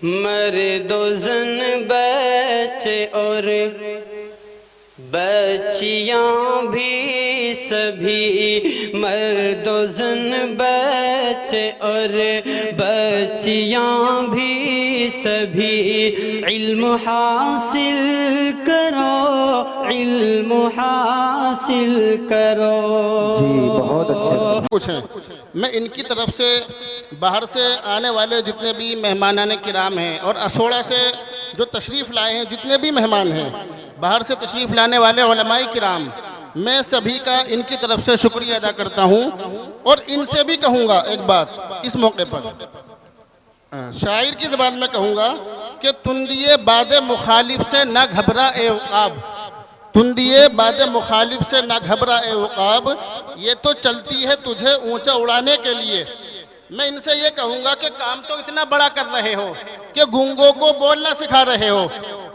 مرد و زن بچے اور بچیاں بھی سبھی، مرد و زن بچے اور بچیاں بھی سبھی، علم حاصل کرو، علم حاصل کرو۔ جی بہت اچھے سے کچھ ہیں، میں ان کی طرف سے باہر سے آنے والے جتنے بھی مہمانان کرام ہیں اور اسوڑا سے جو تشریف لائے ہیں جتنے بھی مہمان ہیں، باہر سے تشریف لانے والے علماء کرام، میں سبھی کا ان کی طرف سے شکریہ ادا کرتا ہوں۔ اور ان سے بھی کہوں گا ایک بات اس موقع پر، شاعر کی زبان میں کہوں گا کہ تندیے باد مخالف سے نہ گھبرا اے عقاب، تندیے باد مخالف سے نہ گھبرا اے عقاب، یہ تو چلتی ہے تجھے اونچا اڑانے کے لیے۔ میں ان سے یہ کہوں گا کہ کام تو اتنا بڑا کر رہے ہو کہ گونگوں کو بولنا سکھا رہے ہو،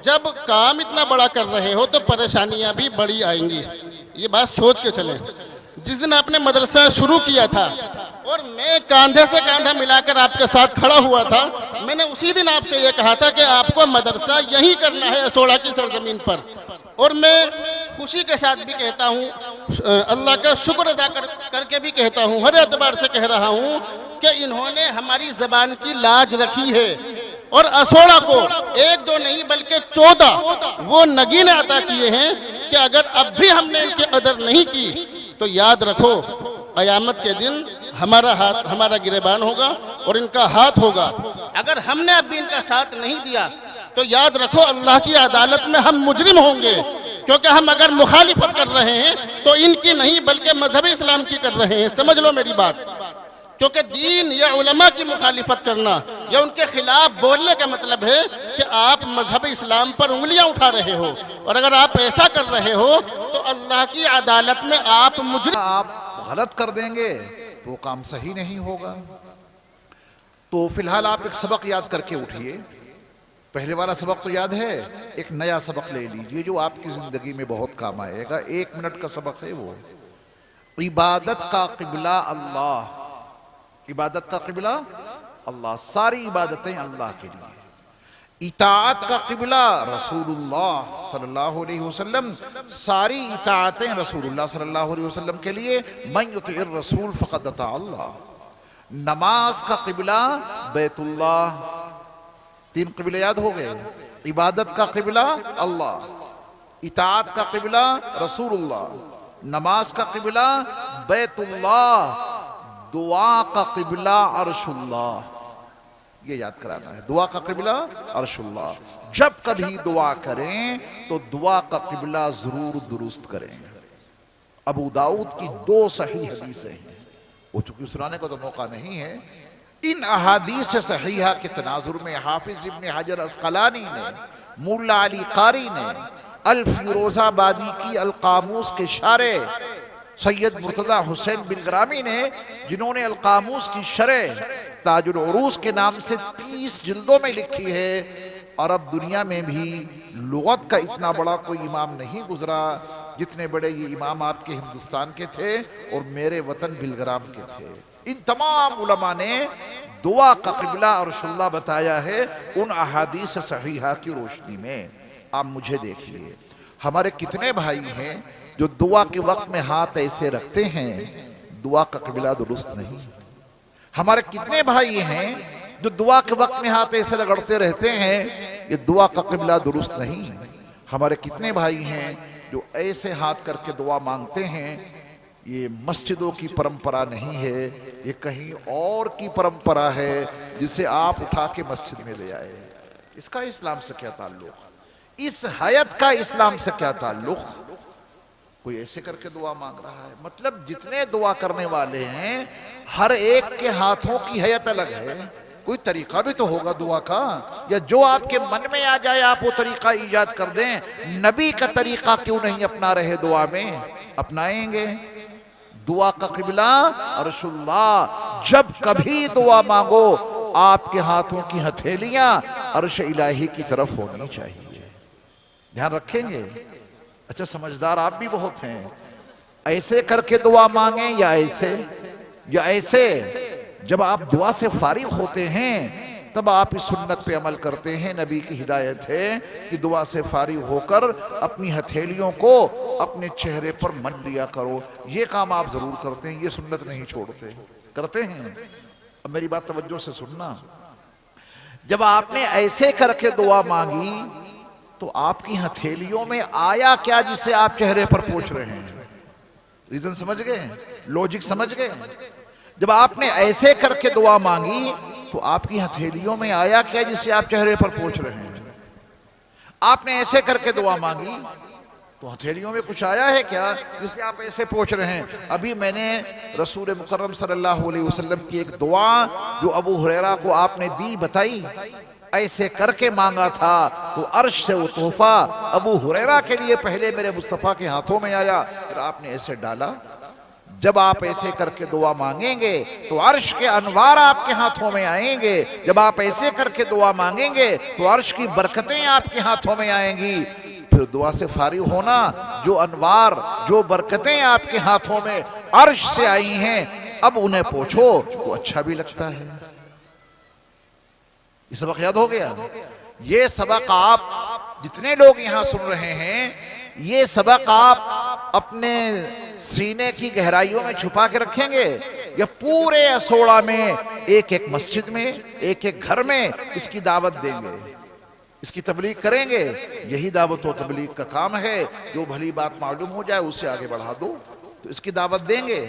جب کام اتنا بڑا کر رہے ہو تو پریشانیاں بھی بڑی آئیں گی، یہ بات سوچ کے چلیں۔ جس دن آپ نے مدرسہ شروع کیا تھا اور میں کاندھے سے کاندھا ملا کر آپ کے ساتھ کھڑا ہوا تھا، میں نے اسی دن آپ سے یہ کہا تھا کہ آپ کو مدرسہ یہی کرنا ہے اسوڑا کی سرزمین پر۔ اور میں خوشی کے ساتھ بھی کہتا ہوں، اللہ کا شکر ادا کر کے بھی کہتا ہوں، ہر اعتبار سے کہہ رہا ہوں کہ انہوں نے ہماری زبان کی لاج رکھی ہے، اور اسوڑا کو ایک دو نہیں بلکہ 14 وہ نگینے عطا کیے ہیں کہ اگر اب بھی ہم نے ان کی قدر نہیں کی تو یاد رکھو قیامت کے دن ہمارا ہاتھ، ہمارا گریبان ہوگا اور ان کا ہاتھ ہوگا۔ اگر ہم نے اب بھی ان کا ساتھ نہیں دیا تو یاد رکھو اللہ کی عدالت میں ہم مجرم ہوں گے، کیونکہ ہم اگر مخالفت کر رہے ہیں تو ان کی نہیں بلکہ مذہب اسلام کی کر رہے ہیں، سمجھ لو میری بات۔ کیونکہ دین یا علماء کی مخالفت کرنا یا ان کے خلاف بولنے کا مطلب ہے کہ آپ مذہب اسلام پر انگلیاں اٹھا رہے ہو، اور اگر آپ ایسا کر رہے ہو تو اللہ کی عدالت میں آپ مجرم۔ آپ غلط کر دیں گے تو وہ کام صحیح نہیں ہوگا۔ تو فی الحال آپ ایک سبق یاد کر کے اٹھیے، پہلے والا سبق تو یاد ہے، ایک نیا سبق لے لیجئے جو آپ کی زندگی میں بہت کام آئے گا۔ 1 منٹ کا سبق ہے وہ، عبادت کا قبلہ اللہ، عبادت کا قبلہ اللہ، ساری عبادتیں اللہ کے لیے، اطاعت کا قبلہ رسول اللہ صلی اللہ علیہ وسلم، ساری اطاعتیں رسول اللہ صلی اللہ علیہ وسلم کے لیے، من یطع الرسول فقد اطاع اللہ۔ نماز کا قبلہ بیت اللہ، 3 قبلے یاد ہو گئے، عبادت کا قبلہ اللہ، اطاعت کا قبلہ رسول اللہ، نماز کا قبلہ بیت اللہ، دعا کا قبلہ عرش اللہ۔ یہ یاد کرانا ہے، دعا کا قبلہ عرش اللہ۔ جب کبھی دعا کریں تو دعا کا قبلہ ضرور درست کریں۔ ابو داؤد کی 2 صحیح حدیثیں ہیں، وہ چونکہ سنانے کا تو موقع نہیں ہے۔ ان احادیث صحیحہ کے تناظر میں حافظ ابن حجر اسقلانی نے، مولا علی قاری نے، الفیروز آبادی کی القاموس کے شارح سید مرتضی حسین بلگرامی نے، جنہوں نے القاموس کی شرح تاج العروس کے نام سے 30 جلدوں میں لکھی ہے، عرب دنیا میں بھی لغت کا اتنا بڑا کوئی امام نہیں گزرا جتنے بڑے یہ امام آپ کے ہندوستان کے تھے اور میرے وطن بلگرام کے تھے۔ ان تمام علماء نے دعا کا قبلہ عرش اللہ بتایا ہے ان احادیث صحیحہ کی روشنی میں۔ آپ مجھے دیکھیے، ہمارے کتنے بھائی ہیں جو دعا کے وقت میں ہاتھ ایسے رکھتے ہیں، دعا کا قبلہ درست نہیں۔ ہمارے کتنے بھائی ہیں جو دعا کے وقت میں ہاتھ ایسے رگڑتے رہتے ہیں، یہ دعا کا قبلہ درست نہیں۔ ہمارے کتنے بھائی ہیں جو ایسے ہاتھ کر کے دعا مانگتے ہیں، یہ مسجدوں کی پرمپرا نہیں ہے، یہ کہیں اور کی پرمپرا ہے جسے آپ اٹھا کے مسجد میں لے آئے۔ اس کا اسلام سے کیا تعلق؟ اس حیت کا اسلام سے کیا تعلق؟ کوئی ایسے کر کے دعا مانگ رہا ہے، مطلب جتنے دعا کرنے والے ہیں ہر ایک کے ہاتھوں کی حیت الگ ہے، کوئی طریقہ بھی تو ہوگا دعا کا، یا جو آپ کے من میں آ جائے آپ وہ طریقہ ایجاد کر دیں؟ نبی کا طریقہ کیوں نہیں اپنا رہے دعا میں؟ اپنائیں گے۔ دعا کا قبلہ عرش اللہ، جب کبھی دعا مانگو آپ کے ہاتھوں کی ہتھیلیاں عرش الہی کی طرف ہونی چاہیے، دھیان رکھیں گے؟ اچھا سمجھدار آپ بھی بہت ہیں، ایسے کر کے دعا مانگیں یا ایسے، یا ایسے؟ جب آپ دعا سے فارغ ہوتے ہیں تب آپ اس سنت پہ عمل کرتے ہیں. نبی کی ہدایت ہے کہ دعا سے فارغ ہو کر اپنی ہتھیلیوں کو اپنے چہرے پر من لیا کرو. یہ کام آپ ضرور کرتے ہیں, یہ سنت نہیں چھوڑتے. کرتے ہیں؟ اب میری بات توجہ سے سننا. جب آپ نے ایسے کر کے دعا مانگی تو آپ کی ہتھیلیوں میں آیا کیا جسے آپ چہرے پر پوچھ رہے ہیں؟ ریزن سمجھ گئے؟ لوجک سمجھ گئے؟ جب آپ نے ایسے کر کے دعا مانگی تو آپ کی ہتھیلیوں میں آیا کیا جسے آپ چہرے پر پوچھ رہے ہیں؟ آپ نے ایسے کر کے دعا مانگی تو ہتھیلیوں میں کچھ آیا ہے کیا جسے آپ ایسے پوچھ رہے ہیں؟ ابھی میں نے رسول مکرم صلی اللہ علیہ وسلم کی ایک دعا جو ابو ہریرہ کو آپ نے دی بتائی. ایسے کر کے مانگا تھا تو عرش سے وہ تحفہ ابو ہریرہ کے لیے پہلے میرے مصطفیٰ کے ہاتھوں میں آیا, پھر آپ نے ایسے ڈالا. جب آپ ایسے کر کے دعا مانگیں گے تو عرش کے انوار آپ کے ہاتھوں میں آئیں گے. جب آپ ایسے کر کے دعا مانگیں گے تو عرش کی برکتیں آپ کے ہاتھوں میں آئیں گی. پھر دعا سے فارغ ہونا, جو انوار جو برکتیں آپ کے ہاتھوں میں عرش سے آئی ہیں اب انہیں پوچھو تو اچھا بھی لگتا ہے. یہ سبق یاد ہو گیا؟ یہ سبق آپ جتنے لوگ یہاں سن رہے ہیں, یہ سبق آپ اپنے سینے کی گہرائیوں میں چھپا کے رکھیں گے یا پورے اسوڑا میں ایک ایک مسجد میں ایک ایک گھر میں اس کی دعوت دیں گے, اس کی تبلیغ کریں گے؟ یہی دعوت و تبلیغ کا کام ہے. جو بھلی بات معلوم ہو جائے اسے آگے بڑھا دو, تو اس کی دعوت دیں گے.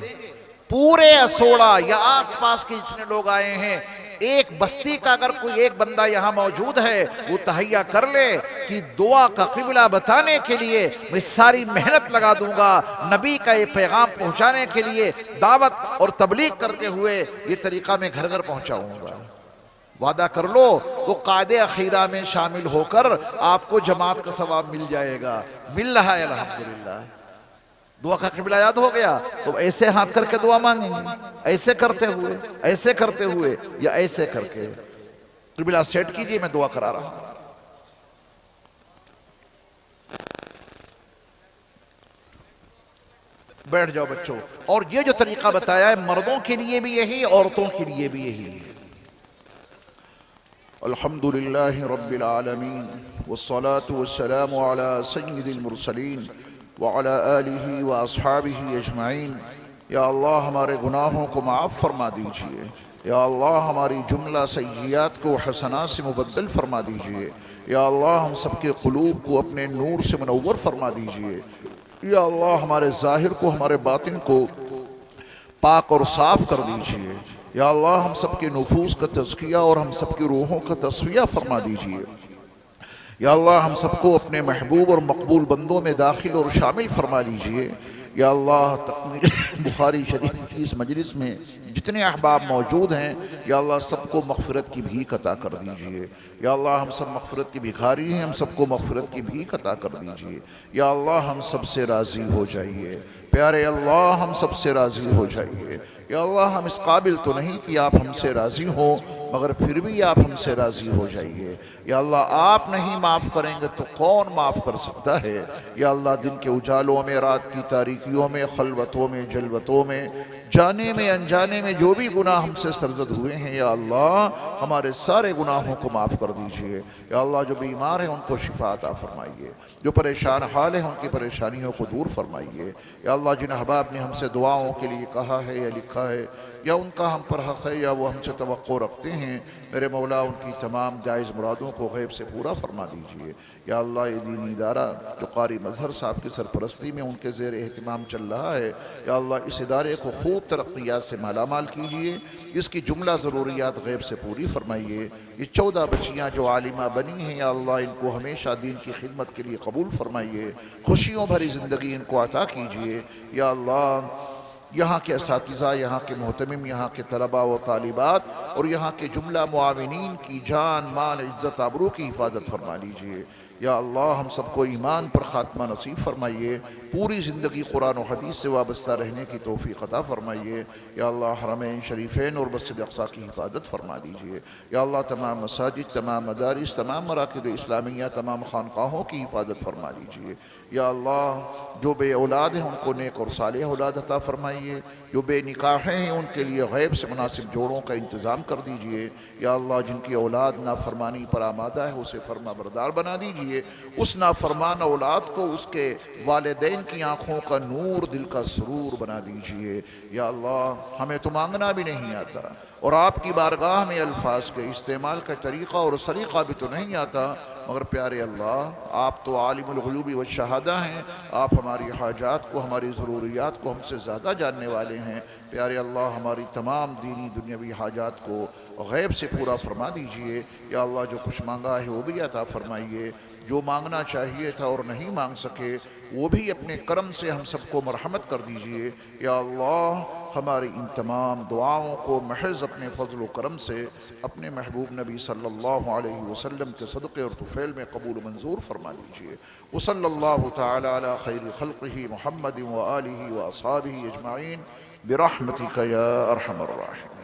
پورے اسوڑا یا آس پاس کے جتنے لوگ آئے ہیں, ایک بستی کا اگر کوئی ایک بندہ یہاں موجود ہے وہ تہیہ کر لے کہ دعا کا قبلہ بتانے کے لیے میں ساری محنت لگا دوں گا, نبی کا یہ پیغام پہنچانے کے لیے دعوت اور تبلیغ کرتے ہوئے یہ طریقہ میں گھر گھر پہنچاؤں گا. وعدہ کر لو تو قاعدے اخیرہ میں شامل ہو کر آپ کو جماعت کا ثواب مل جائے گا. مل رہا ہے الحمدللہ. دعا کا قبلہ یاد ہو گیا تو ایسے ہاتھ کر کے دعا مانگیں گے, ایسے کرتے ہوئے یا ایسے کر کے. قبلہ سیٹ کیجئے, میں دعا کرا رہا ہوں. بیٹھ جاؤ بچوں. اور یہ جو طریقہ بتایا ہے مردوں کے لیے بھی یہی, عورتوں کے لیے بھی یہی ہے. الحمدللہ رب العالمین والصلاة والسلام علی سید المرسلین وعلی آلہ واصحابہ اجمعین. یا اللہ ہمارے گناہوں کو معاف فرما دیجئے. یا اللہ ہماری جملہ سیئات کو حسنات سے مبدل فرما دیجئے. یا اللہ ہم سب کے قلوب کو اپنے نور سے منور فرما دیجئے. یا اللہ ہمارے ظاہر کو ہمارے باطن کو پاک اور صاف کر دیجئے. یا اللہ ہم سب کے نفوس کا تزکیہ اور ہم سب کی روحوں کا تصفیہ فرما دیجئے. یا اللہ ہم سب کو اپنے محبوب اور مقبول بندوں میں داخل اور شامل فرما لیجئے. یا اللہ تکمیل بخاری شریف کی اس مجلس میں جتنے احباب موجود ہیں یا اللہ سب کو مغفرت کی بھیک عطا کر دیجئے. یا اللہ ہم سب مغفرت کی بھکاری ہیں, ہم سب کو مغفرت کی بھیک عطا کر دیجئے. یا اللہ ہم سب سے راضی ہو جائیے. پیارے اللہ ہم سب سے راضی ہو جائیے. یا اللہ ہم اس قابل تو نہیں کہ آپ ہم سے راضی ہوں, مگر پھر بھی آپ ہم سے راضی ہو جائیے. یا اللہ آپ نہیں معاف کریں گے تو کون معاف کر سکتا ہے. یا اللہ دن کے اجالوں میں, رات کی تاریکیوں میں, خلوتوں میں, جلوتوں میں, جانے میں انجانے میں جو بھی گناہ ہم سے سرزد ہوئے ہیں یا اللہ ہمارے سارے گناہوں کو معاف کر دیجئے. یا اللہ جو بیمار ہیں ان کو شفا عطا فرمائیے, جو پریشان حال ہیں ان کی پریشانیوں کو دور فرمائیے. یا اللہ جن احباب نے ہم سے دعاؤں کے لیے کہا ہے یا لکھا ہے یا ان کا ہم پر حق ہے یا وہ ہم سے توقع رکھتے ہیں, میرے مولا ان کی تمام جائز مرادوں کو غیب سے پورا فرما دیجئے. یا اللہ یہ دینی ادارہ جو قاری مظہر صاحب کی سرپرستی میں ان کے زیر اہتمام چل رہا ہے, یا اللہ اس ادارے کو خوب ترقیات سے مالا مال کیجئے, اس کی جملہ ضروریات غیب سے پوری فرمائیے. یہ 14 بچیاں جو عالمہ بنی ہیں یا اللہ ان کو ہمیشہ دین کی خدمت کے لیے قبول فرمائیے, خوشیوں بھری زندگی ان کو عطا کیجئے. یا اللہ یہاں کے اساتذہ, یہاں کے محتمم, یہاں کے طلباء و طالبات اور یہاں کے جملہ معاونین کی جان مال عزت آبرو کی حفاظت فرما لیجئے. یا اللہ ہم سب کو ایمان پر خاتمہ نصیب فرمائیے، پوری زندگی قرآن و حدیث سے وابستہ رہنے کی توفیق عطا فرمائیے۔ یا اللہ حرمین شریفین اور مسجد اقصیٰ کی حفاظت فرما دیجئے۔ یا اللہ تمام مساجد، تمام مدارس، تمام مراکز اسلامیہ، تمام خانقاہوں کی حفاظت فرما دیجئے۔ یا اللہ جو بے اولاد ہیں ان کو نیک اور صالح اولاد عطا فرمائیے، جو بے نکاح ہیں ان کے لیے غیب سے مناسب جوڑوں کا انتظام کر دیجئے۔ یا اللہ جن کی اولاد نافرمانی پر آمادہ ہے اسے فرما بردار بنا دیجئے، اس نافرمان اولاد کو اس کے والدین کی آنکھوں کا نور، دل کا سرور بنا دیجئے۔ یا اللہ ہمیں تو مانگنا بھی نہیں آتا اور آپ کی بارگاہ میں الفاظ کے استعمال کا طریقہ اور سلیقہ بھی تو نہیں آتا، مگر پیارے اللہ آپ تو عالم الغیوب والشہادہ ہیں، آپ ہماری حاجات کو، ہماری ضروریات کو ہم سے زیادہ جاننے والے ہیں۔ پیارے اللہ ہماری تمام دینی دنیاوی حاجات کو غیب سے پورا فرما دیجئے۔ یا اللہ جو کچھ مانگا ہے وہ بھی عطا فرمائیے، جو مانگنا چاہیے تھا اور نہیں مانگ سکے وہ بھی اپنے کرم سے ہم سب کو مرحمت کر دیجئے۔ یا اللہ ہماری ان تمام دعاؤں کو محض اپنے فضل و کرم سے اپنے محبوب نبی صلی اللہ علیہ وسلم کے صدقے اور طفیل میں قبول و منظور فرما دیجئے۔ وصلی اللہ تعالی علی خیر خلقہ محمد وآلہ واصحابہ اجمعین برحمتک یا ارحم الراحمین۔